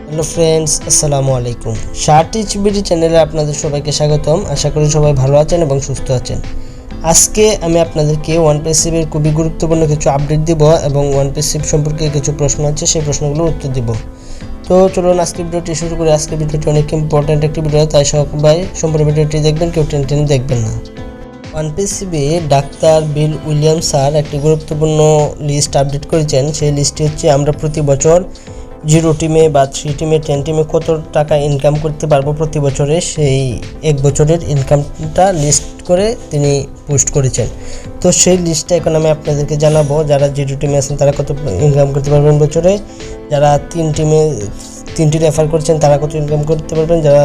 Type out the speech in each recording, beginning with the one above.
Hello friends, আসসালামু আলাইকুম। শার্টিচ BD চ্যানেলে আপনাদের সবাইকে স্বাগতম। আশা করি সবাই ভালো আছেন এবং সুস্থ আছেন। আজকে আমি আপনাদেরকে ওয়ানপাসিভের খুবই গুরুত্বপূর্ণ কিছু আপডেট দিব এবং ওয়ানপাসিভ সম্পর্কে কিছু প্রশ্ন আছে, সেই প্রশ্নগুলোর উত্তর দিব। তো চলুন আজকে ভিডিওটি শুরু করি। আজকে ভিডিওটি অনেক ইম্পর্ট্যান্ট একটি ভিডিও, তাই সবাই সম্পূর্ণ ভিডিওটি দেখবেন, কেউ টেনে দেখবেন না। ওয়ানপাসিভে ডাক্তার বিল উইলিয়াম স্যার একটি গুরুত্বপূর্ণ লিস্ট আপডেট করেছেন। সেই লিস্টটি হচ্ছে আমরা প্রতি বছর 0 টিমে বা 3 টিমে 10 টিমে কত টাকা ইনকাম করতে পারবো প্রতি বছরে, সেই এক বছরের ইনকামটা লিস্ট করে তিনি পোস্ট করেছেন। তো সেই লিস্টটা এখন আমি আপনাদেরকে জানাবো। যারা 0 টিমে আছেন তারা কত ইনকাম করতে পারবেন বছরে, যারা 3টি রেফার করছেন তারা কত ইনকাম করতে পারবেন, যারা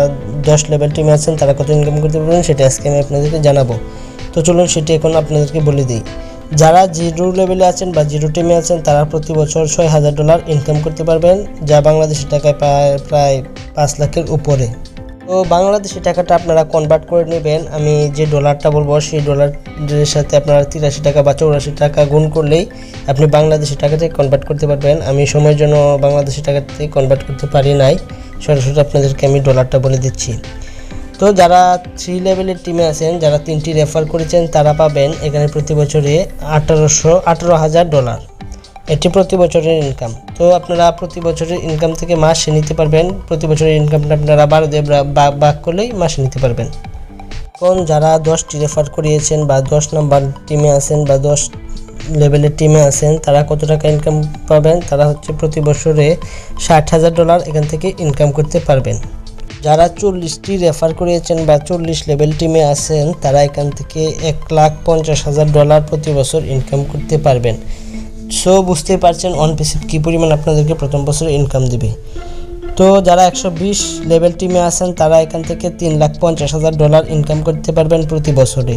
10 লেভেল টিমে আছেন তারা কত ইনকাম করতে পারবেন, সেটা আজকে আমি আপনাদেরকে জানাবো। তো চলুন সেটি এখন আপনাদেরকে বলে দিই। যারা 0 লেভেলে আছেন বা 0 টিমে আছেন তারা প্রতি বছর $6,000 ইনকাম করতে পারবেন, যা বাংলাদেশি টাকায় প্রায় 5 লাখের উপরে। তো বাংলাদেশি টাকাটা আপনারা কনভার্ট করে নেবেন। আমি যে ডলারটা বলবো সেই ডলারের সাথে আপনারা 83 টাকা বা 84 টাকা গুণ করলেই আপনি বাংলাদেশি টাকাতে কনভার্ট করতে পারবেন। আমি সময়ের জন্য বাংলাদেশি টাকাতে কনভার্ট করতে পারি নাই, সরাসরি আপনাদেরকে আমি ডলারটা বলে দিচ্ছি। তো যারা 3 লেভেলের টিমে আছেন, যারা 3টি রেফার করেছেন তারা পাবেন এখানে প্রতি বছরে $18,000। এটি প্রতি বছরের ইনকাম। তো আপনারা প্রতি বছরের ইনকাম থেকে মাসে নিতে পারবেন। প্রতি বছরের ইনকামটা আপনারা 12 দিয়ে ভাগ করলেই মাসে নিতে পারবেন। এখন যারা 10টি রেফার করিয়েছেন বা 10 নাম্বার টিমে আছেন বা 10 লেভেলের টিমে আছেন তারা কত টাকা ইনকাম পাবেন, তারা হচ্ছে প্রতি বছরে $60,000 এখান থেকে ইনকাম করতে পারবেন। যারা 40টি রেফার করিয়েছেন বা 40 লেভেল টিমে আছেন তারা এখান থেকে $1,50,000 প্রতি বছর ইনকাম করতে পারবেন। সো বুঝতে পারছেন ওয়ানপাসিভ কী পরিমাণ আপনাদেরকে প্রথম বছর ইনকাম দিবে। তো যারা 120 লেভেল টিমে আছেন তারা এখান থেকে $3,50,000 ইনকাম করতে পারবেন প্রতি বছরে।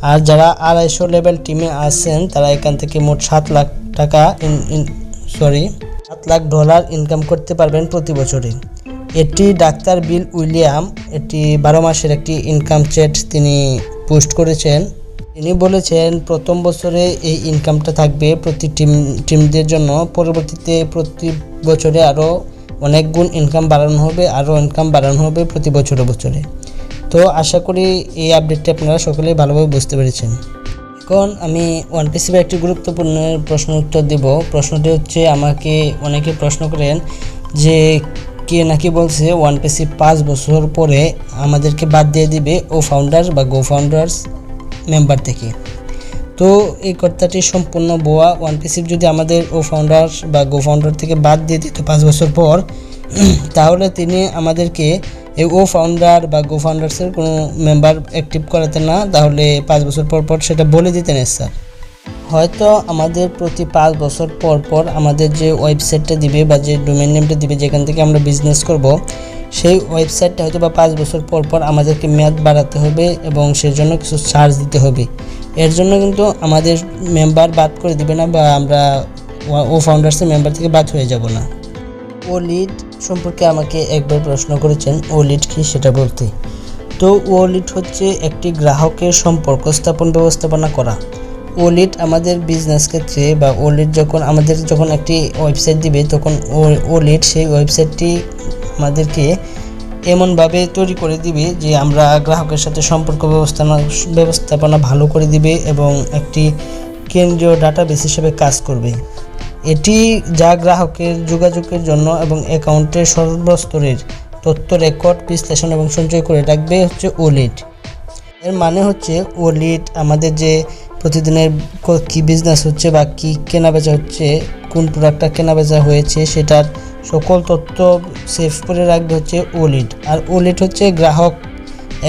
আর যারা 250 লেভেল টিমে আছেন তারা এখান থেকে মোট $7 লাখ $7 লাখ ইনকাম করতে পারবেন প্রতি বছরে। এটি ডাক্তার বিল উইলিয়াম, এটি 12 মাসের একটি ইনকাম চার্ট তিনি পোস্ট করেছেন। তিনি বলেছেন প্রথম বছরে এই ইনকামটা থাকবে প্রতি টিমদের জন্য, পরবর্তীতে প্রতি বছরে আরও অনেক গুণ ইনকাম বাড়ানো হবে প্রতি বছরে। তো আশা করি এই আপডেটটি আপনারা সকলেই ভালোভাবে বুঝতে পেরেছেন। এখন আমি ওয়ানপাসিভে একটি গুরুত্বপূর্ণ প্রশ্নের উত্তর দেব। প্রশ্নটি হচ্ছে, আমাকে অনেকে প্রশ্ন করেন যে কে নাকি বলছে ওয়ানপাসিভ 5 বছর পরে আমাদেরকে বাদ দিয়ে দিবে ও ফাউন্ডার্স বা গো ফাউন্ডার্স মেম্বার থেকে। তো এই কথাটি সম্পূর্ণ ভুয়া। ওয়ানপাসিভ যদি আমাদের ও ফাউন্ডার্স বা গো ফাউন্ডার থেকে বাদ দিয়ে দিত 5 বছর পর, তাহলে তিনি আমাদেরকে এই ও ফাউন্ডার বা গো ফাউন্ডার্সের কোনো মেম্বার অ্যাক্টিভ করাতেন না, তাহলে 5 বছর পর সেটা বলে দিতেন স্যার। হয়তো আমাদের প্রতি 5 বছর পর আমাদের যে ওয়েবসাইটটা দিবে বা যে ডোমেইন নেমটা দিবে যেখান থেকে আমরা বিজনেস করব, সেই ওয়েবসাইটটা হয়তো বা 5 বছর পর আমাদেরকে মেয়াদ বাড়াতে হবে এবং সেই জন্য কিছু চার্জ দিতে হবে। এর জন্য কিন্তু আমাদের মেম্বার বাদ করে দিবে না বা আমরা ও ফাউন্ডার্সের মেম্বার থেকে বাদ হয়ে যাব না। ও লিড সম্পর্কে আমাকে একবার প্রশ্ন করেছেন, ও লিড কি সেটা বলতে। তো ও লিড হচ্ছে একটি গ্রাহকের সম্পর্ক ব্যবস্থাপনা করা। ও লিড আমাদের বিজনেস ক্ষেত্রে বা ও লিড যখন একটি ওয়েবসাইট দিবে তখন ও লিড সেই ওয়েবসাইটটি আমাদেরকে এমনভাবে তৈরি করে দিবে যে আমরা গ্রাহকের সাথে সম্পর্ক ব্যবস্থাপনা ভালো করে দিবে এবং একটি কেন্দ্রীয় ডাটাবেস হিসেবে কাজ করবে। এটি যা গ্রাহকের যোগাযোগের জন্য এবং অ্যাকাউন্টের সর্বস্তরের তথ্য রেকর্ড, বিশ্লেষণ এবং সঞ্চয় করে রাখবে হচ্ছে ও লিড। এর মানে হচ্ছে ও লিড আমাদের যে প্রতিদিনের কী বিজনেস হচ্ছে বা কী কেনাবেচা হচ্ছে, কোন প্রোডাক্টটা কেনাবেচা হয়েছে সেটার সকল তথ্য সেভ করে রাখবে হচ্ছে ও লিড। আর ও লিড হচ্ছে গ্রাহক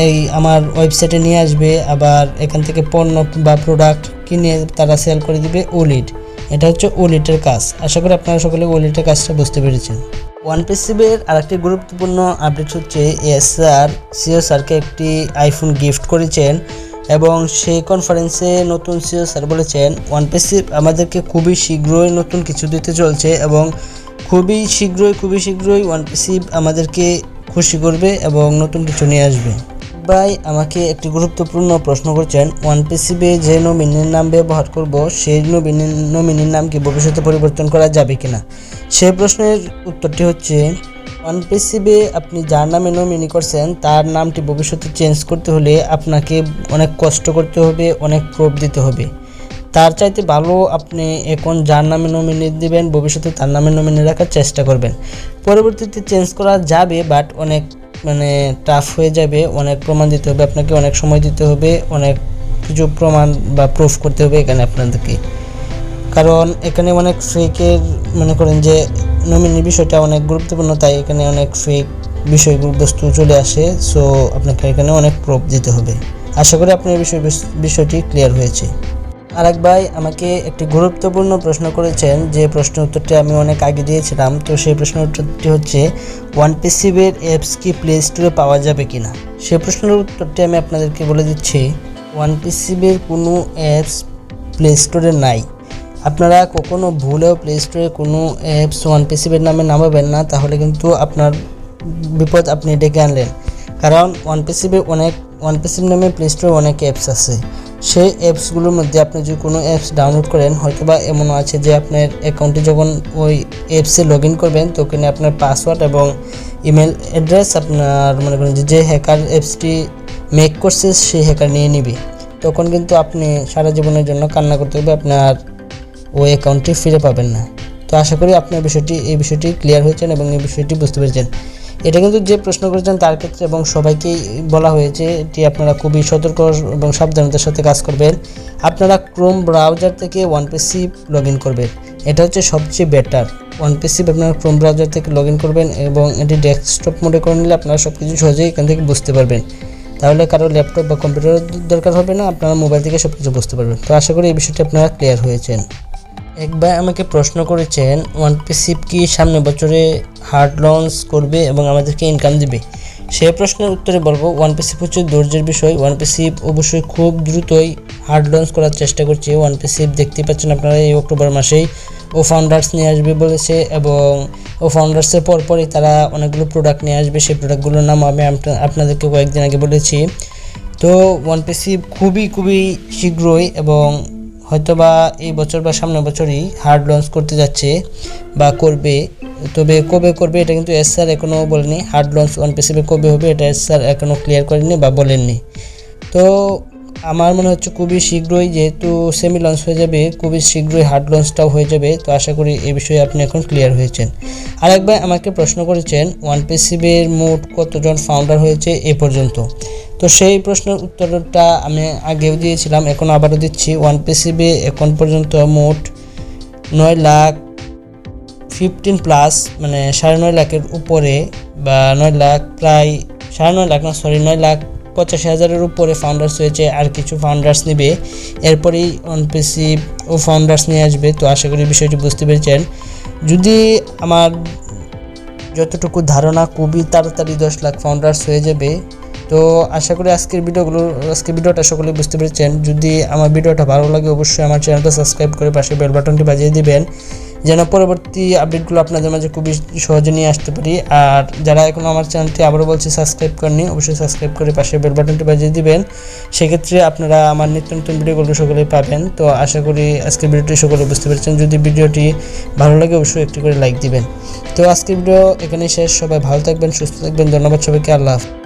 এই আমার ওয়েবসাইটে নিয়ে আসবে, আবার এখান থেকে পণ্য বা প্রোডাক্ট কিনে তারা সেল করে দিবে ও লিড। এটা হচ্ছে ও লিডের কাজ। আশা করি আপনারা সকলে ও লিডের কাজটা বুঝতে পেরেছেন। ওয়ানপাসিভের আরেকটি গুরুত্বপূর্ণ আপডেট হচ্ছে সিও স্যারকে একটি আইফোন গিফট করেছেন এবং সেই কনফারেন্সে নতুন সিও স্যার বলেছেন ওয়ানপাসিভ আমাদেরকে খুবই শীঘ্রই নতুন কিছু দিতে চলছে এবং খুবই শীঘ্রই ওয়ানপাসিভ আমাদেরকে খুশি করবে এবং নতুন কিছু নিয়ে আসবে। ভাই আমাকে একটি গুরুত্বপূর্ণ প্রশ্ন করছেন, ওয়ানপাসিভে যে নমিনির নাম ব্যবহার করব সেই নমিনির নাম কি ভবিষ্যতে পরিবর্তন করা যাবে কিনা। সেই প্রশ্নের উত্তরটি হচ্ছে অনপেসিভে আপনি যার নামে নমিনি করছেন তার নামটি ভবিষ্যতে চেঞ্জ করতে হলে আপনাকে অনেক কষ্ট করতে হবে, অনেক প্রুফ দিতে হবে। তার চাইতে ভালো আপনি এখন যার নামে নমিনি দিবেন ভবিষ্যতে তার নামে নমিনি রাখার চেষ্টা করবেন। পরবর্তীতে চেঞ্জ করা যাবে, বাট অনেক টাফ হয়ে যাবে, অনেক প্রমাণ দিতে হবে আপনাকে, অনেক সময় দিতে হবে, অনেক কিছু প্রমাণ বা প্রুফ করতে হবে এখানে আপনাদেরকে। কারণ এখানে অনেক ফেকের মনে করেন যে নমিনি বিষয়টা অনেক গুরুত্বপূর্ণ, তাই এখানে অনেক ফেক বিষয়বস্তু চলে আসে। সো আপনাকে এখানে অনেক প্রুফ দিতে হবে। আশা করি আপনার বিষয়টি ক্লিয়ার হয়েছে। আরেক ভাই আমাকে একটি গুরুত্বপূর্ণ প্রশ্ন করেছেন, যে প্রশ্নের উত্তরটি আমি অনেক আগে দিয়েছিলাম। তো সেই প্রশ্নের উত্তরটি হচ্ছে ওয়ানপেসিভের অ্যাপস কি প্লে স্টোরে পাওয়া যাবে কিনা। সেই প্রশ্নের উত্তরটি আমি আপনাদেরকে বলে দিচ্ছি। ওয়ানপেসিভের কোনো অ্যাপস প্লে স্টোরে নাই। আপনারা কখনো ভুলেও প্লে স্টোরে কোনো অ্যাপস ওয়ানপেসিভের নামে নামাবেন না, তাহলে কিন্তু আপনার বিপদ আপনি ডেকে আনলেন। কারণ ওয়ানপেসিভ নামে প্লে স্টোরে অনেক অ্যাপস আছে। সেই অ্যাপসগুলোর মধ্যে আপনি যদি কোনো অ্যাপস ডাউনলোড করেন, হয়তোবা এমনও আছে যে আপনার অ্যাকাউন্টে যখন ওই অ্যাপসে লগ ইন করবেন তখন আপনার পাসওয়ার্ড এবং ইমেল অ্যাড্রেস আপনার মনে করেন যে হ্যাকার অ্যাপসটি মেক করছে সেই হ্যাকার নিয়ে নিবে। তখন কিন্তু আপনি সারা জীবনের জন্য কান্না করতে হবে, আপনার ওই অ্যাকাউন্টটি ফিরে পাবেন না। তো আশা করি আপনার এই বিষয়টি ক্লিয়ার হয়েছেন এবং এই বিষয়টি বুঝতে পেরেছেন। এটা কিন্তু যে প্রশ্ন করেছেন তার ক্ষেত্রে এবং সবাইকেই বলা হয়েছে, এটি আপনারা খুবই সতর্ক এবং সাবধানতার সাথে কাজ করবেন। আপনারা ক্রোম ব্রাউজার থেকে ওয়ানপেসিভ লগ ইন করবেন, এটা হচ্ছে সবচেয়ে বেটার। ওয়ানপেসিভ আপনারা ক্রোম ব্রাউজার থেকে লগ ইন করবেন এবং এটি ডেস্কটপ মোডে করে নিলে আপনারা সব কিছু সহজেই এখান থেকে বুঝতে পারবেন। তাহলে কারো ল্যাপটপ বা কম্পিউটার দরকার হবে না, আপনারা মোবাইল থেকে সব কিছু বুঝতে পারবেন। তো আশা করি এই বিষয়টি আপনারা ক্লিয়ার হয়েছেন। একবার আমাকে প্রশ্ন করেছেন ওয়ানপেসিভ কি সামনের বছরে হার্ড লঞ্চ করবে এবং আমাদেরকে ইনকাম দিবে। সেই প্রশ্নের উত্তরে বলবো ওয়ানপেসিভ হচ্ছে ধৈর্যের বিষয়। ওয়ানপেসিভ অবশ্যই খুব দ্রুতই হার্ড লঞ্চ করার চেষ্টা করছে। ওয়ানপেসিভ দেখতেই পাচ্ছেন আপনারা এই অক্টোবর মাসেই ও ফাউন্ডার্স নিয়ে আসবে বলেছে এবং ও ফাউন্ডার্সের পরপরই তারা অনেকগুলো প্রোডাক্ট নিয়ে আসবে। সেই প্রোডাক্টগুলোর নাম আমি আপনাদেরকে কয়েকদিন আগে বলেছি। তো ওয়ানপেসিভ খুবই শীঘ্রই এবং হয়তোবা এই বছর বা সামনের বছরই হার্ড লঞ্চ করতে যাচ্ছে বা করবে। তবে কবে করবে এটা কিন্তু এস স্যার এখনও বলেনি। হার্ড লঞ্চ ওয়ানপেসিভে কবে হবে এটা এস স্যার এখনও ক্লিয়ার করেনি বা বলেননি। তো আমার মনে হচ্ছে খুবই শীঘ্রই, যেহেতু সেমি লঞ্চ হয়ে যাবে, খুবই শীঘ্রই হার্ড লঞ্চটাও হয়ে যাবে। তো আশা করি এই বিষয়ে আপনি এখন ক্লিয়ার হয়েছেন। আরেকবার আমাকে প্রশ্ন করেছেন ওয়ানপেসিভের মোট কতজন ফাউন্ডার হয়েছে এ পর্যন্ত। তো সেই প্রশ্নের উত্তরটা আমি আগেও দিয়েছিলাম, এখন আবারও দিচ্ছি। ওয়ানপেসিভে এখন পর্যন্ত মোট 9,15+ মানে 9.5 লাখের উপরে বা 9 লাখ প্রায় 9.5 লাখ না 9,85,000-এর উপরে ফাউন্ডার্স হয়েছে। আর কিছু ফাউন্ডার্স নেবে, এরপরেই অনপেসিভ ও ফাউন্ডার্স নিয়ে আসবে। তো আশা করি বিষয়টি বুঝতে পেরেছেন। যদি আমার যতটুকু ধারণা খুবই তাড়াতাড়ি 10 লাখ ফাউন্ডার্স হয়ে যাবে। তো আশা করি আজকের ভিডিওটা সকলেই বুঝতে পেরেছেন। যদি আমার ভিডিওটা ভালো লাগে অবশ্যই আমার চ্যানেলটা সাবস্ক্রাইব করে পাশে বেল বাটনটি বাজিয়ে দিবেন, যেন পরবর্তী আপডেটগুলো আপনাদের মাঝে খুবই সহজে নিয়ে আসতে পারি। আর যারা এখনও আমার চ্যানেলটি আবারও বলছি সাবস্ক্রাইব করেননি, অবশ্যই সাবস্ক্রাইব করে পাশে বেল বাটনটি বাজিয়ে দিবেন। সেক্ষেত্রে আপনারা আমার নিত্য নতুন ভিডিওগুলো সকলেই পাবেন। তো আশা করি আজকের ভিডিওটি সকলে বুঝতে পেরেছেন। যদি ভিডিওটি ভালো লাগে অবশ্যই একটি করে লাইক দিবেন। তো আজকের ভিডিও এখানেই শেষ। সবাই ভালো থাকবেন, সুস্থ থাকবেন। ধন্যবাদ সবাইকে। আল্লাহ হাফেজ।